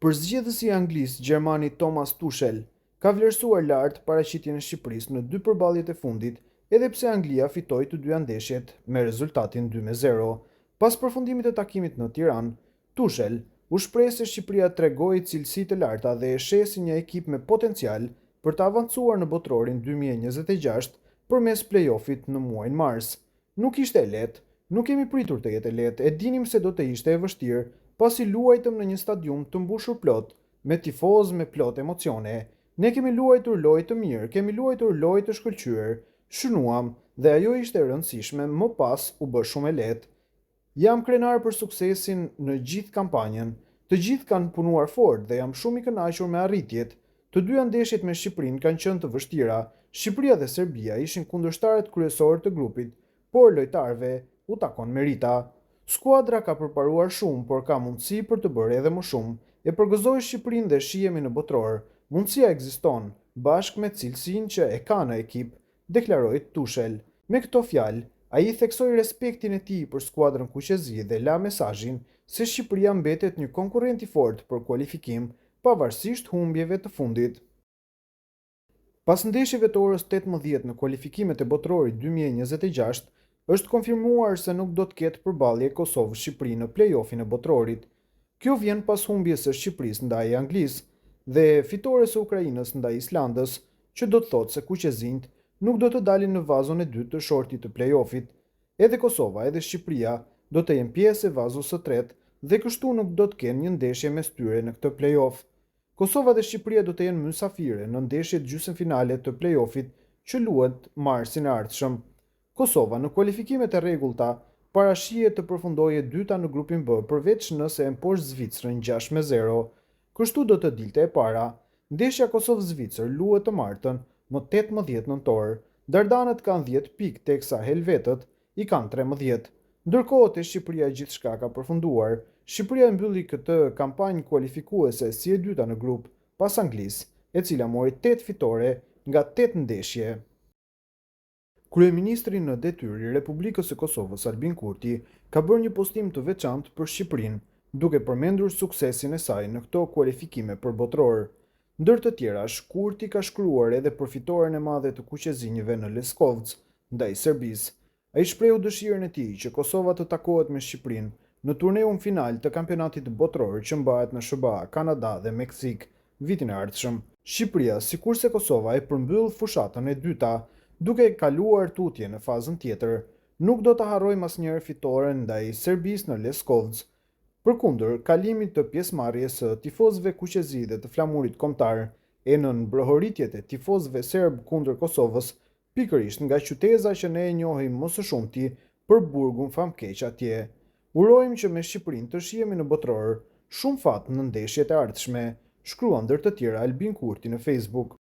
Përzgjedhësi anglisë Gjermani Thomas Tuchel ka vlerësuar lart paraqitjen e Shqipërisë në dy përballjet e fundit, edhe pse Anglia fitoi të dyja ndeshjet me rezultatin 2-0. Pas përfundimit të takimit në Tiranë, Tuchel u shpreh se Shqipëria tregoi cilësi të larta dhe e sheh si një ekip me potencial për të avancuar në botrorin 2026 përmes play-offit në muajin mars. Nuk ishte e lehtë, nuk kemi pritur të jetë e lehtë, e dinim se do të ishte e vështirë, pasi luajtëm në një stadium të mbushur plot, me tifozë me plot emocione. Ne kemi luajtur lojë të mirë, kemi luajtur lojë të shkëlqyer, shënuam dhe ajo ishte e rëndësishme, më pas u bë shumë e lehtë. Jam krenar për suksesin në gjithë kampanjën. Të gjithë kanë punuar fort dhe jam shumë i kënaqur me arritjet. Të dyja ndeshjet me Shqipërinë kanë qenë të vështira. Shqipëria dhe Serbia ishin kundërshtarët kryesorë të grupit, por lojtarëve u takon merita. Skuadra ka përparuar shumë, por ka mundësi për të bërë edhe më shumë. E përgëzoj Shqipërinë dhe shihemi në botror. Mundësia ekziston, bashkë me cilësinë që e ka në ekip, deklaroi Tuchel. Me këto fjalë, ai theksoi respektin e tij për skuadrën kuqezi dhe la mesazhin se Shqipëria mbetet një konkurrent i fortë për kualifikim, pavarësisht humbjeve të fundit. Pas ndeshjeve të orës 18 në kualifikimet e botrorit 2026, është konfirmuar se nuk do të ketë përballje Kosovë-Shqipëri në play-offin e botrorit. Kjo vjen pas humbjes së Shqipërisë ndaj Anglisë dhe fitores së Ukrainës ndaj Islandës, që do të thotë se kuqezinjt nuk do të dalin në vazon e dytë të shortit të play-offit. Edhe Kosova edhe Shqipëria do të jenë pjesë e vazhës së tretë dhe kështu nuk do të kenë një ndeshje mes tyre në këtë play-off. Kosova dhe Shqipëria do të jenë mysafire në ndeshjet gjysmëfinale të play-offit që luhet marsin e ardhshëm. Kosova në kualifikimet e rregullta parashihet të përfundojë e dyta në grupin B, përveç nëse e mposh Zvicrën 6-0. Kështu do të dilte e para. Ndeshja Kosovë-Zvicër luhet të martën, më 18 nëntor. Dardanët kanë 10 pikë, teksa helvetët i kanë 13. Ndërkohë te Shqipëria gjithçka ka përfunduar. Shqipëria mbylli këtë kampanjë kualifikuese si e dyta në grup, pas Anglisë, e cila mori 8 fitore nga 8 ndeshje. Kryeministri në detyrë i Republikës së Kosovës, Albin Kurti, ka bërë një postim të veçantë për Shqipërinë, duke përmendur suksesin e saj në këto kualifikime për botror. Ndër të tjerash, Kurti ka shkruar edhe për fitoren e madhe të kuqezinjve në Leskovec ndaj Serbisë. Ai shprehu dëshirën e tij që Kosova të takohet me Shqipërinë në turneun final të kampionatit botror që mbahet në SBA, Kanada dhe Meksik vitin e ardhshëm. Shqipëria, sikurse Kosova, e përmbyll fushatën e dyta, duke kaluar tutje në fazën tjetër. Nuk do të harrojmë asnjëherë fitoren ndaj Serbisë në Leskovec. Përkundër kalimit të pjesëmarrjes së tifozëve kuqezi dhe të flamurit kombëtar, e në mbrojtjet e tifozëve serb kundër Kosovës, pikërisht nga qyteza që ne e njohim më së shumti për burgun famkeq atje. Urojmë që me Shqipërinë të shihemi në botror, shumë fat në ndeshjet e ardhshme, shkruan ndër të tjera Albin Kurti në Facebook.